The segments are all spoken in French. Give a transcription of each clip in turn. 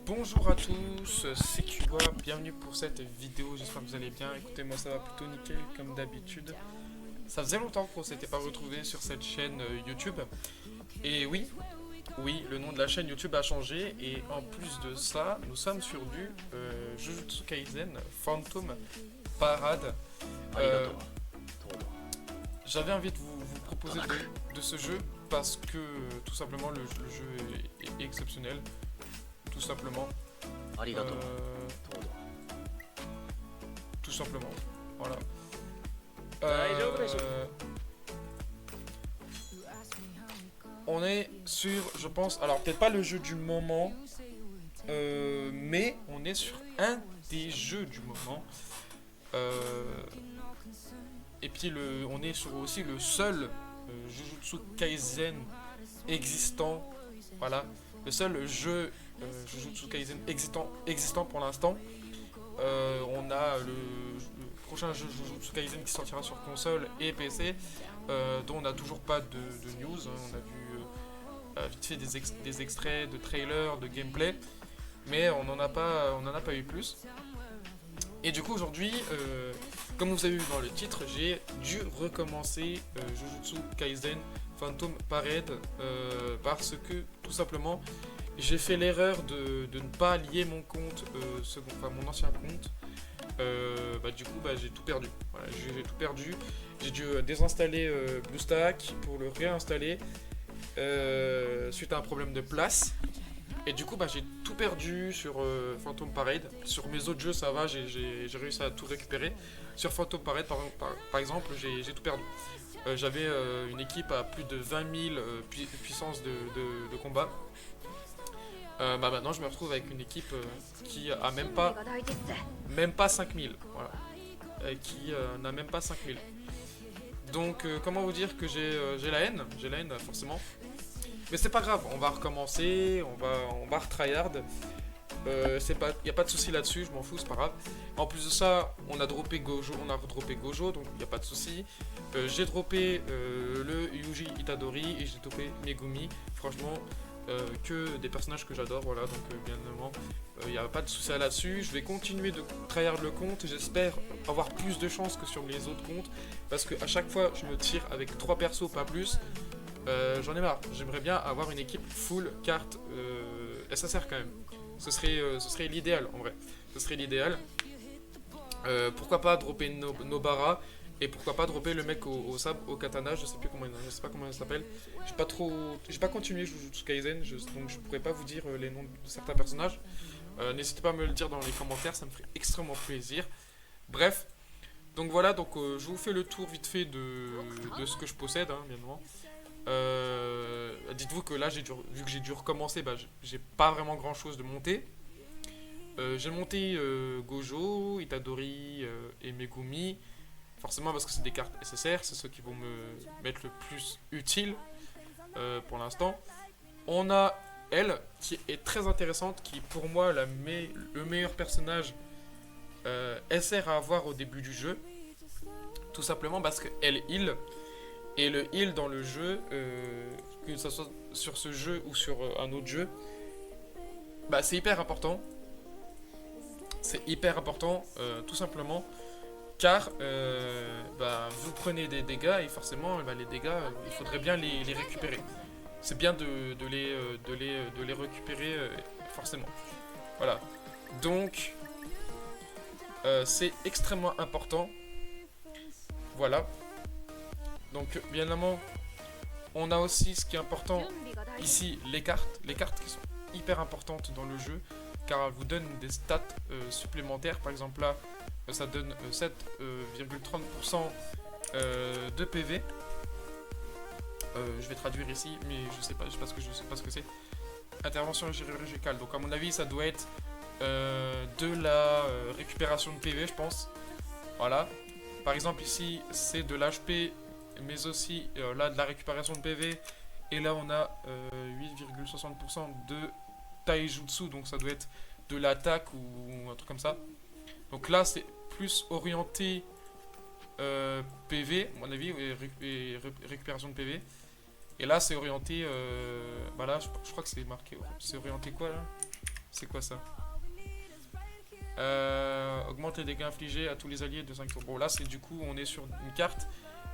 Bonjour à tous, c'est Cuba, bienvenue pour cette vidéo, j'espère que vous allez bien. Écoutez, moi ça va plutôt nickel comme d'habitude. Ça faisait longtemps qu'on s'était pas retrouvé sur cette chaîne YouTube. Et oui, le nom de la chaîne YouTube a changé. Et en plus de ça, nous sommes sur du Jujutsu Kaisen Phantom Parade. Euh, J'avais envie de vous proposer de ce jeu parce que tout simplement le jeu est exceptionnel. Tout simplement. Euh, tout simplement. Voilà. On est sur, je pense, alors peut-être pas le jeu du moment, mais on est sur un des jeux du moment. Et puis on est sur aussi le seul Jujutsu Kaisen existant. Voilà. Le seul jeu Jujutsu Kaisen existant pour l'instant. On a le prochain jeu Jujutsu Kaisen qui sortira sur console et PC, dont on n'a toujours pas de news. On a vu vite fait des extraits de trailers, de gameplay, mais on n'en a pas eu plus. Et du coup aujourd'hui, comme vous avez vu dans le titre, j'ai dû recommencer Jujutsu Kaisen Phantom Parade parce que tout simplement j'ai fait l'erreur de ne pas lier mon compte, mon ancien compte. Du coup j'ai tout perdu. Voilà, j'ai tout perdu. J'ai dû désinstaller BlueStack pour le réinstaller suite à un problème de place. Et du coup j'ai tout perdu sur Phantom Parade. Sur mes autres jeux ça va, j'ai réussi à tout récupérer. Sur Phantom Parade par exemple j'ai tout perdu. J'avais une équipe à plus de 20 000 puissance de combat. Maintenant je me retrouve avec une équipe qui a même pas 5000. Voilà. Qui n'a même pas 5000. Donc comment vous dire que j'ai la haine. J'ai la haine forcément. Mais c'est pas grave, on va recommencer, on va retryhard. Y a pas de souci là-dessus, je m'en fous, c'est pas grave. En plus de ça, on a redroppé Gojo, donc y a pas de souci. J'ai droppé le Yuji Itadori et j'ai droppé Megumi. Franchement, que des personnages que j'adore, voilà. Donc bien évidemment, y a pas de souci là-dessus. Je vais continuer de tryhard le compte. J'espère avoir plus de chance que sur les autres comptes, parce que à chaque fois, je me tire avec 3 persos, pas plus. J'en ai marre, j'aimerais bien avoir une équipe full carte SSR quand même. Ce serait l'idéal en vrai. Ce serait l'idéal. Pourquoi pas dropper Nobara et pourquoi pas dropper le mec au sabre, au katana, je sais pas comment il s'appelle. J'ai pas continué Jujutsu Kaisen, donc je pourrais pas vous dire les noms de certains personnages. N'hésitez pas à me le dire dans les commentaires, ça me ferait extrêmement plaisir. Bref, donc voilà, je vous fais le tour vite fait de ce que je possède, hein, bien évidemment. Dites-vous que là, vu que j'ai dû recommencer, j'ai pas vraiment grand chose de monter. J'ai monté Gojo, Itadori et Megumi. Forcément parce que c'est des cartes SSR, c'est ceux qui vont me mettre le plus utile pour l'instant. On a elle qui est très intéressante, qui est pour moi le meilleur personnage SR à avoir au début du jeu. Tout simplement parce qu'elle heal. Et le heal dans le jeu, que ce soit sur ce jeu ou sur un autre jeu, c'est hyper important. C'est hyper important, tout simplement, car vous prenez des dégâts et forcément les dégâts, il faudrait bien les récupérer. C'est bien de les récupérer forcément. Voilà. Donc, c'est extrêmement important. Voilà. Donc bien évidemment, on a aussi ce qui est important ici, les cartes qui sont hyper importantes dans le jeu, car elles vous donnent des stats supplémentaires. Par exemple là, ça donne 7,30% de PV. Je vais traduire ici, mais je sais pas ce que c'est. Intervention chirurgicale. Donc à mon avis, ça doit être de la récupération de PV, je pense. Voilà. Par exemple ici, c'est de l'HP, mais aussi là de la récupération de PV. Et là on a 8,60% de taijutsu, donc ça doit être de l'attaque ou un truc comme ça. Donc là c'est plus orienté PV, à mon avis, et récupération de PV. Et là, c'est orienté. Bah là, je crois que c'est marqué. C'est orienté quoi là? C'est quoi ça? Augmente les dégâts infligés à tous les alliés de 5 tours. Bon, là, c'est du coup, on est sur une carte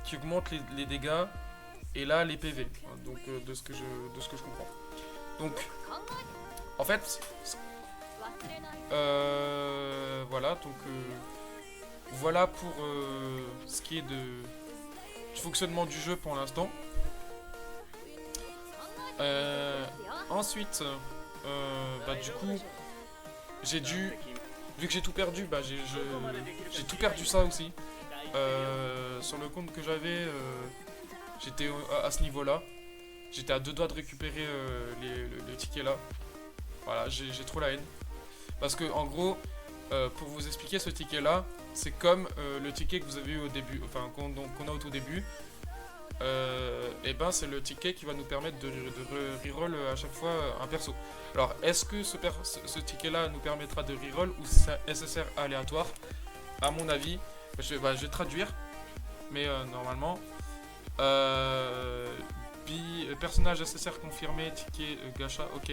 qui augmente les dégâts et là, les PV. Donc, de ce que je comprends. Donc, en fait, voilà. Donc, voilà pour ce qui est du fonctionnement du jeu pour l'instant. Ensuite, bah, du coup, j'ai dû, vu que j'ai tout perdu, bah, j'ai tout perdu ça aussi. Sur le compte que j'avais, j'étais à ce niveau-là. J'étais à 2 doigts de récupérer le ticket là. Voilà, j'ai trop la haine. Parce que en gros, pour vous expliquer ce ticket là, c'est comme le ticket que vous avez eu au début, enfin qu'on a au tout début. Et ben c'est le ticket qui va nous permettre de reroll à chaque fois un perso. Alors est-ce que ce ticket là nous permettra de reroll ou c'est SSR aléatoire? À mon avis, je vais traduire, mais normalement personnage SSR confirmé, ticket gacha, ok.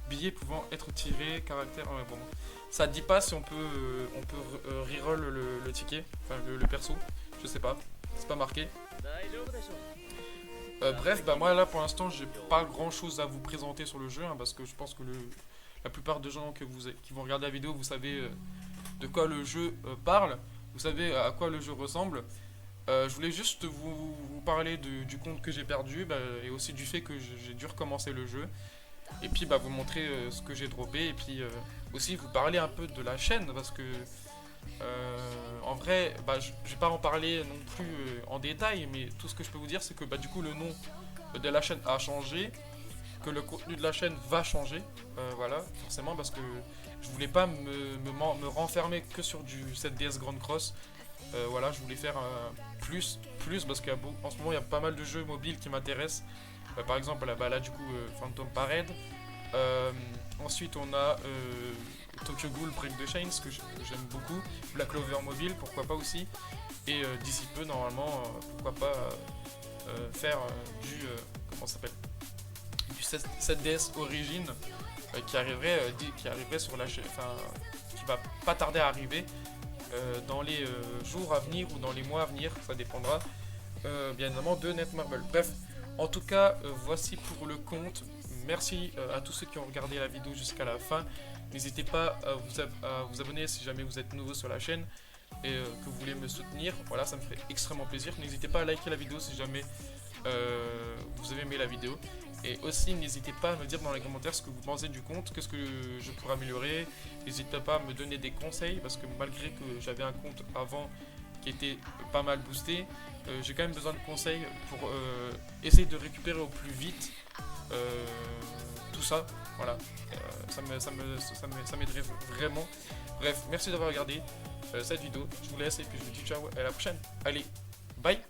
Billet pouvant être tiré, caractère, ouais, bon. Ça dit pas si on peut reroll le ticket, enfin le perso, je sais pas. C'est pas marqué. Bref, bah moi là pour l'instant j'ai pas grand chose à vous présenter sur le jeu parce que je pense que la plupart des gens qui vont regarder la vidéo, vous savez de quoi le jeu parle, vous savez à quoi le jeu ressemble. Je voulais juste vous parler du compte que j'ai perdu et aussi du fait que j'ai dû recommencer le jeu. Et puis vous montrer ce que j'ai droppé et puis aussi vous parler un peu de la chaîne parce que en vrai, je vais pas en parler non plus en détail, mais tout ce que je peux vous dire, c'est que du coup le nom de la chaîne a changé, que le contenu de la chaîne va changer, voilà, forcément, parce que je voulais pas me renfermer que sur du 7DS Grand Cross, voilà, je voulais faire plus, parce qu'en ce moment il y a pas mal de jeux mobiles qui m'intéressent, par exemple là du coup Phantom Parade. Ensuite on a Tokyo Ghoul Break the Chains que j'aime beaucoup, Black Clover Mobile pourquoi pas aussi, et d'ici peu normalement pourquoi pas faire comment ça s'appelle, du 7DS Origin qui arriverait sur la chaîne, enfin qui va pas tarder à arriver dans les jours à venir ou dans les mois à venir, ça dépendra bien évidemment de Netmarble. Bref, en tout cas voici pour le compte. Merci à tous ceux qui ont regardé la vidéo jusqu'à la fin. N'hésitez pas à vous abonner si jamais vous êtes nouveau sur la chaîne et que vous voulez me soutenir. Voilà, ça me ferait extrêmement plaisir. N'hésitez pas à liker la vidéo si jamais vous avez aimé la vidéo. Et aussi, n'hésitez pas à me dire dans les commentaires ce que vous pensez du compte, qu'est-ce que je pourrais améliorer. N'hésitez pas à me donner des conseils parce que malgré que j'avais un compte avant qui était pas mal boosté, j'ai quand même besoin de conseils pour essayer de récupérer au plus vite tout ça, voilà, ça m'aiderait vraiment. Bref, merci d'avoir regardé cette vidéo, je vous laisse et puis je vous dis ciao, à la prochaine, allez, bye.